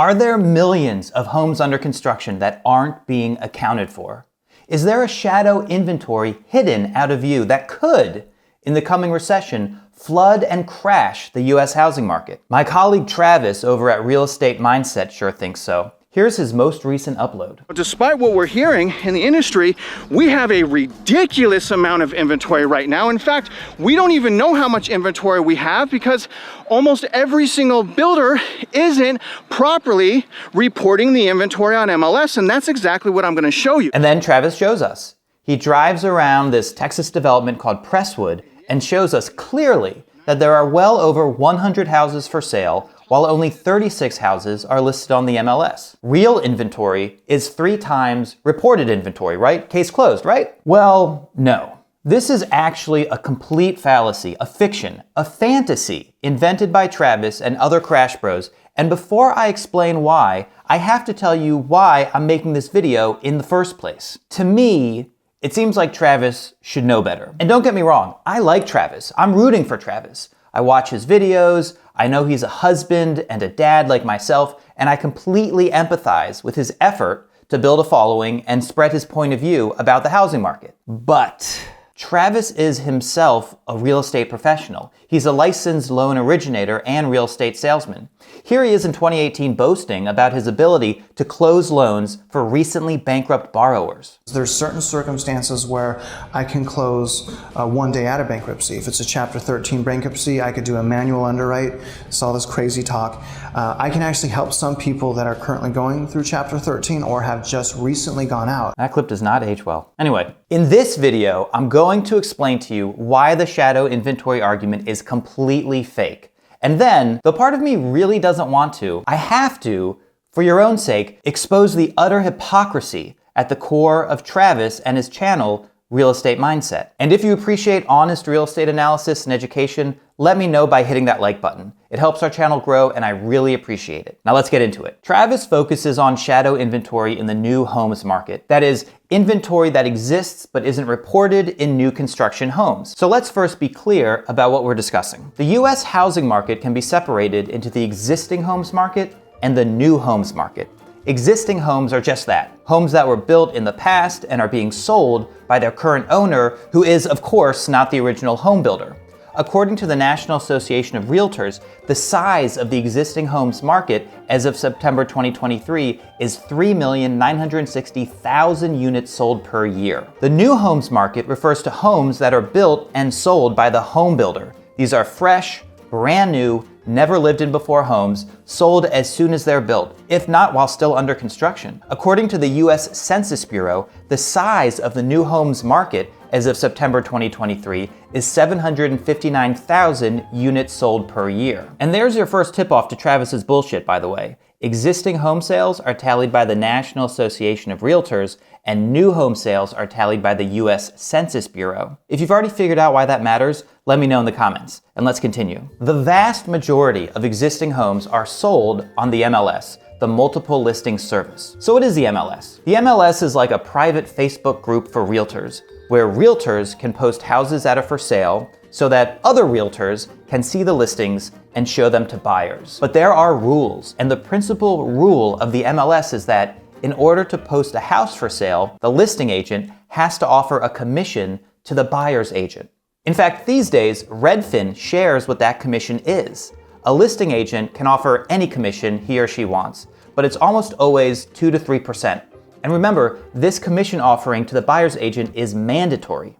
Are there millions of homes under construction that aren't being accounted for? Is there a shadow inventory hidden out of view that could, in the coming recession, flood and crash the U.S. housing market? My colleague Travis over at Real Estate Mindset sure thinks so. Here's his most recent upload. Despite what we're hearing in the industry, we have a ridiculous amount of inventory right now. In fact, we don't even know how much inventory we have because almost every single builder isn't properly reporting the inventory on MLS, and that's exactly what I'm gonna show you. And then Travis shows us. He drives around this Texas development called Presswood and shows us clearly that there are well over 100 houses for sale, while only 36 houses are listed on the MLS. Real inventory is 3 times reported inventory, right? Case closed, right? Well, no. This is actually a complete fallacy, a fiction, a fantasy invented by Travis and other crash bros. And before I explain why, I have to tell you why I'm making this video in the first place. To me, it seems like Travis should know better. And don't get me wrong, I like Travis. I'm rooting for Travis. I watch his videos, I know he's a husband and a dad like myself, and I completely empathize with his effort to build a following and spread his point of view about the housing market. But Travis is himself a real estate professional. He's a licensed loan originator and real estate salesman. Here he is in 2018 boasting about his ability to close loans for recently bankrupt borrowers. There's certain circumstances where I can close one day out of bankruptcy. If it's a Chapter 13 bankruptcy, I could do a manual underwrite. It's all this crazy talk. I can actually help some people that are currently going through Chapter 13 or have just recently gone out. That clip does not age well. Anyway, in this video, I'm going to explain to you why the shadow inventory argument is completely fake. And then, though part of me really doesn't want to, I have to, for your own sake, expose the utter hypocrisy at the core of Travis and his channel, Real Estate Mindset. And if you appreciate honest real estate analysis and education, let me know by hitting that like button. It helps our channel grow and I really appreciate it. Now let's get into it. Travis focuses on shadow inventory in the new homes market. That is, inventory that exists but isn't reported in new construction homes. So let's first be clear about what we're discussing. The US housing market can be separated into the existing homes market and the new homes market. Existing homes are just that, homes that were built in the past and are being sold by their current owner, who is, of course, not the original home builder. According to the National Association of Realtors, the size of the existing homes market as of September 2023 is 3,960,000 units sold per year. The new homes market refers to homes that are built and sold by the home builder. These are fresh, brand new, never lived in before homes, sold as soon as they're built, if not while still under construction. According to the US Census Bureau, the size of the new homes market as of September 2023 is 759,000 units sold per year. And there's your first tip-off to Travis's bullshit, by the way. Existing home sales are tallied by the National Association of Realtors, and new home sales are tallied by the US Census Bureau. If you've already figured out why that matters, let me know in the comments, and let's continue. The vast majority of existing homes are sold on the MLS, the multiple listing service. So what is the MLS? The MLS is like a private Facebook group for realtors, where realtors can post houses that are for sale so that other realtors can see the listings and show them to buyers. But there are rules, and the principal rule of the MLS is that in order to post a house for sale, the listing agent has to offer a commission to the buyer's agent. In fact, these days, Redfin shares what that commission is. A listing agent can offer any commission he or she wants, but it's almost always 2 to 3%. And remember, this commission offering to the buyer's agent is mandatory.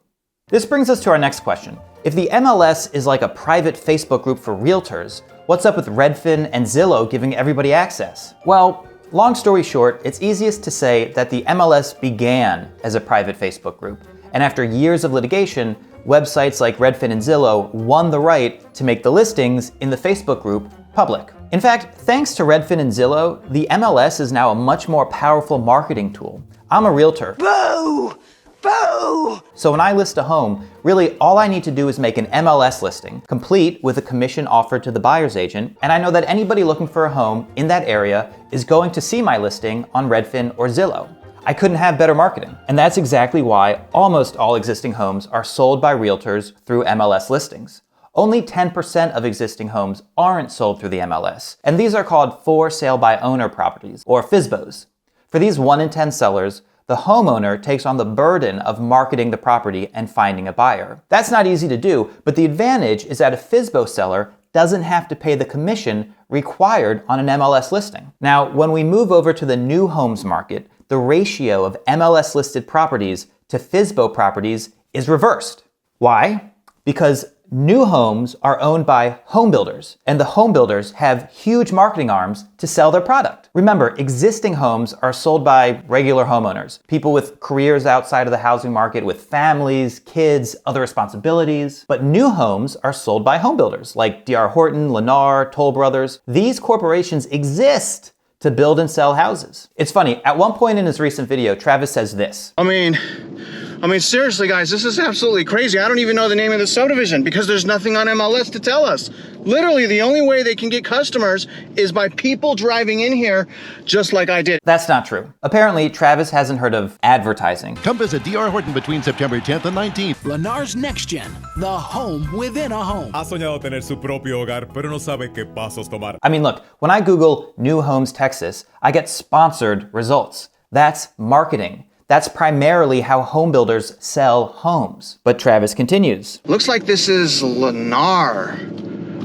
This brings us to our next question. If the MLS is like a private Facebook group for realtors, what's up with Redfin and Zillow giving everybody access? Well, long story short, it's easiest to say that the MLS began as a private Facebook group, and after years of litigation, websites like Redfin and Zillow won the right to make the listings in the Facebook group public. In fact, thanks to Redfin and Zillow, the MLS is now a much more powerful marketing tool. I'm a realtor. Boo! Boo! So when I list a home, really all I need to do is make an MLS listing, complete with a commission offered to the buyer's agent, and I know that anybody looking for a home in that area is going to see my listing on Redfin or Zillow. I couldn't have better marketing. And that's exactly why almost all existing homes are sold by realtors through MLS listings. Only 10% of existing homes aren't sold through the MLS, and these are called for sale by owner properties, or FSBOs. For these 1 in 10 sellers, the homeowner takes on the burden of marketing the property and finding a buyer. That's not easy to do, but the advantage is that a FSBO seller doesn't have to pay the commission required on an MLS listing. Now, when we move over to the new homes market, the ratio of MLS listed properties to FSBO properties is reversed. Why? Because new homes are owned by home builders, and the home builders have huge marketing arms to sell their product. Remember, existing homes are sold by regular homeowners, people with careers outside of the housing market, with families, kids, other responsibilities. But new homes are sold by home builders like D.R. Horton, Lennar, Toll Brothers. These corporations exist to build and sell houses. It's funny, at one point in his recent video, Travis says this. I mean, seriously, guys, this is absolutely crazy. I don't even know the name of the subdivision because there's nothing on MLS to tell us. Literally, the only way they can get customers is by people driving in here just like I did. That's not true. Apparently, Travis hasn't heard of advertising. Come visit D.R. Horton between September 10th and 19th. Lennar's Next Gen, the home within a home. Ha soñado tener su propio hogar, pero no sabe qué pasos tomar. I mean, look, when I Google New Homes Texas, I get sponsored results. That's marketing. That's primarily how home builders sell homes. But Travis continues. Looks like this is Lennar.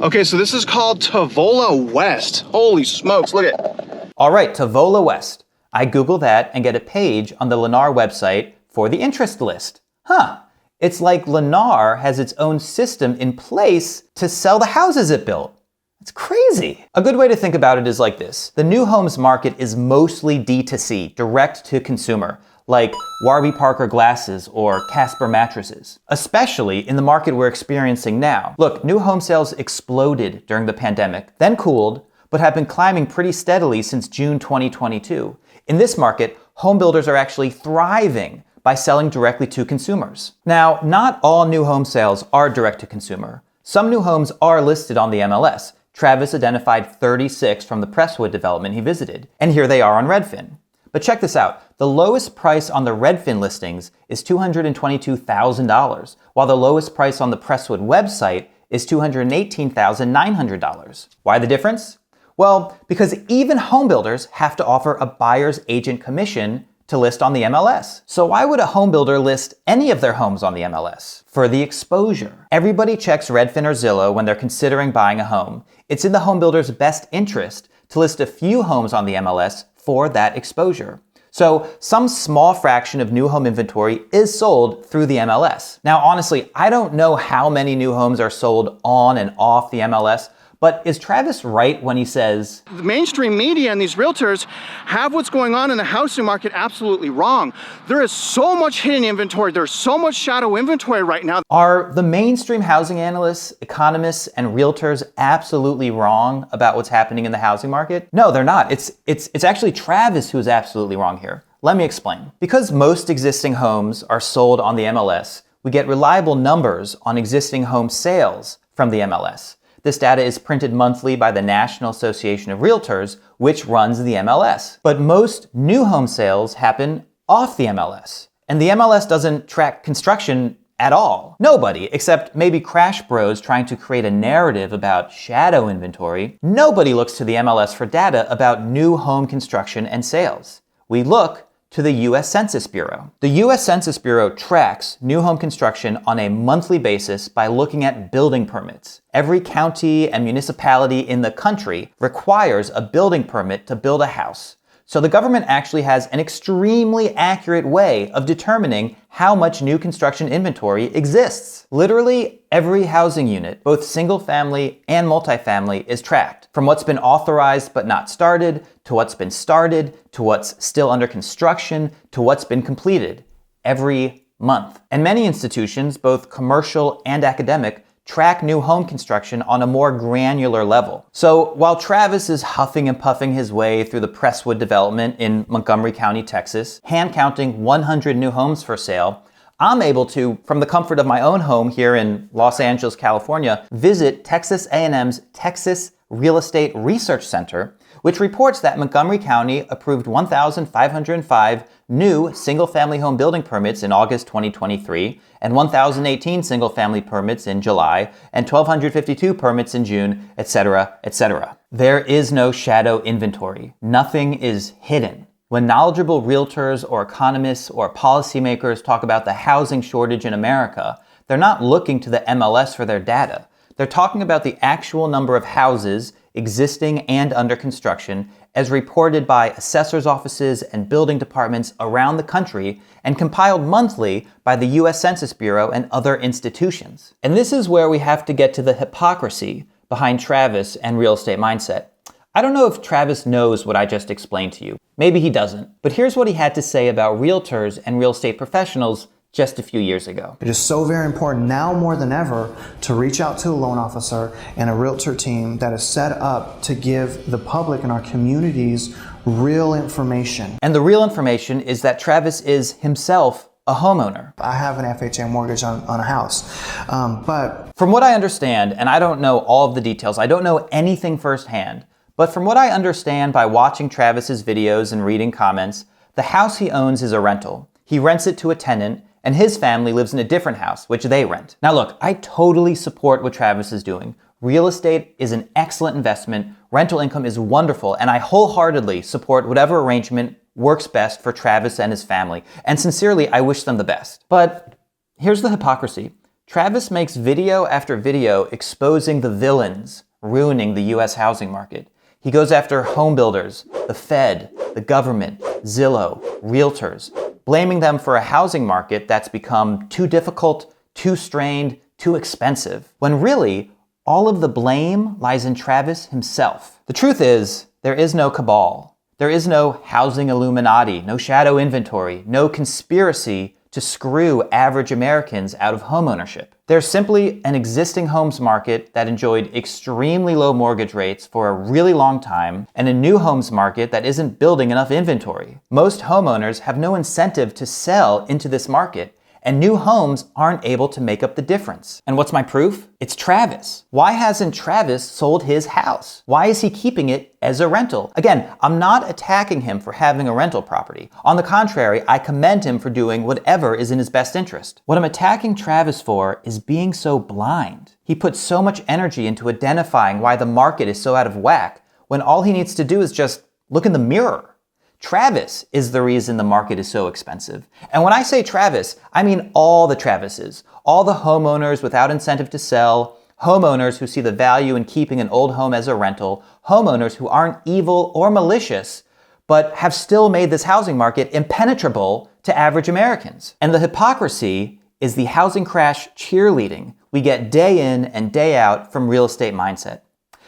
Okay, so this is called Tavola West. Holy smokes, look at. All right, Tavola West. I Google that and get a page on the Lennar website for the interest list. Huh. It's like Lennar has its own system in place to sell the houses it built. It's crazy. A good way to think about it is like this. The new homes market is mostly D2C, direct to consumer, like Warby Parker glasses or Casper mattresses, especially in the market we're experiencing now. Look, new home sales exploded during the pandemic, then cooled, but have been climbing pretty steadily since June 2022. In this market, home builders are actually thriving by selling directly to consumers. Now, not all new home sales are direct to consumer. Some new homes are listed on the MLS. Travis identified 36 from the Presswood development he visited, and here they are on Redfin. But check this out. The lowest price on the Redfin listings is $222,000, while the lowest price on the Presswood website is $218,900. Why the difference? Well, because even home builders have to offer a buyer's agent commission to list on the MLS. So why would a home builder list any of their homes on the MLS? For the exposure. Everybody checks Redfin or Zillow when they're considering buying a home. It's in the home builder's best interest to list a few homes on the MLS for that exposure. So some small fraction of new home inventory is sold through the MLS. Now, honestly, I don't know how many new homes are sold on and off the MLS, but is Travis right when he says, the mainstream media and these realtors have what's going on in the housing market absolutely wrong. There is so much hidden inventory. There's so much shadow inventory right now. Are the mainstream housing analysts, economists, and realtors absolutely wrong about what's happening in the housing market? No, they're not. It's actually Travis who's absolutely wrong here. Let me explain. Because most existing homes are sold on the MLS, we get reliable numbers on existing home sales from the MLS. This data is printed monthly by the National Association of Realtors, which runs the MLS. But most new home sales happen off the MLS. And the MLS doesn't track construction at all. Nobody, except maybe Crash Bros trying to create a narrative about shadow inventory. Nobody looks to the MLS for data about new home construction and sales. We look to the U.S. Census Bureau. The U.S. Census Bureau tracks new home construction on a monthly basis by looking at building permits. Every county and municipality in the country requires a building permit to build a house. So the government actually has an extremely accurate way of determining how much new construction inventory exists. Literally every housing unit, both single family and multifamily, is tracked. From what's been authorized but not started, to what's been started, to what's still under construction, to what's been completed. Every month. And many institutions, both commercial and academic, track new home construction on a more granular level. So while Travis is huffing and puffing his way through the Presswood development in Montgomery County, Texas, hand counting 100 new homes for sale, I'm able to, from the comfort of my own home here in Los Angeles, California, visit Texas A&M's Texas Real Estate Research Center, which reports that Montgomery County approved 1,505 new single-family home building permits in August 2023, and 1,018 single-family permits in July, and 1,252 permits in June, etc., etc. There is no shadow inventory. Nothing is hidden. When knowledgeable realtors or economists or policymakers talk about the housing shortage in America, they're not looking to the MLS for their data. They're talking about the actual number of houses existing and under construction as reported by assessors' offices and building departments around the country and compiled monthly by the US Census Bureau and other institutions. And this is where we have to get to the hypocrisy behind Travis and Real Estate Mindset. I don't know if Travis knows what I just explained to you. Maybe he doesn't. But here's what he had to say about realtors and real estate professionals just a few years ago. It is so very important now more than ever to reach out to a loan officer and a realtor team that is set up to give the public in our communities real information. And the real information is that Travis is himself a homeowner. I have an FHA mortgage on a house, but from what I understand, and I don't know all of the details, I don't know anything firsthand, but from what I understand by watching Travis's videos and reading comments, the house he owns is a rental. He rents it to a tenant, and his family lives in a different house, which they rent. Now look, I totally support what Travis is doing. Real estate is an excellent investment, rental income is wonderful, and I wholeheartedly support whatever arrangement works best for Travis and his family. And sincerely, I wish them the best. But here's the hypocrisy. Travis makes video after video exposing the villains ruining the US housing market. He goes after home builders, the Fed, the government, Zillow, realtors, blaming them for a housing market that's become too difficult, too strained, too expensive, when really, all of the blame lies in Travis himself. The truth is, there is no cabal. There is no housing Illuminati, no shadow inventory, no conspiracy to screw average Americans out of homeownership. There's simply an existing homes market that enjoyed extremely low mortgage rates for a really long time, and a new homes market that isn't building enough inventory. Most homeowners have no incentive to sell into this market, and new homes aren't able to make up the difference. And what's my proof? It's Travis. Why hasn't Travis sold his house? Why is he keeping it as a rental? Again, I'm not attacking him for having a rental property. On the contrary, I commend him for doing whatever is in his best interest. What I'm attacking Travis for is being so blind. He puts so much energy into identifying why the market is so out of whack, when all he needs to do is just look in the mirror. Travis is the reason the market is so expensive. And when I say Travis, I mean all the Travises, all the homeowners without incentive to sell, homeowners who see the value in keeping an old home as a rental, homeowners who aren't evil or malicious, but have still made this housing market impenetrable to average Americans. And the hypocrisy is the housing crash cheerleading we get day in and day out from Real Estate Mindset.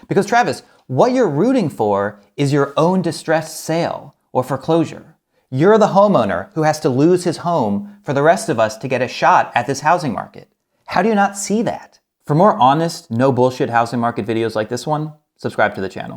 Because Travis, what you're rooting for is your own distressed sale or foreclosure. You're the homeowner who has to lose his home for the rest of us to get a shot at this housing market. How do you not see that? For more honest, no bullshit housing market videos like this one, subscribe to the channel.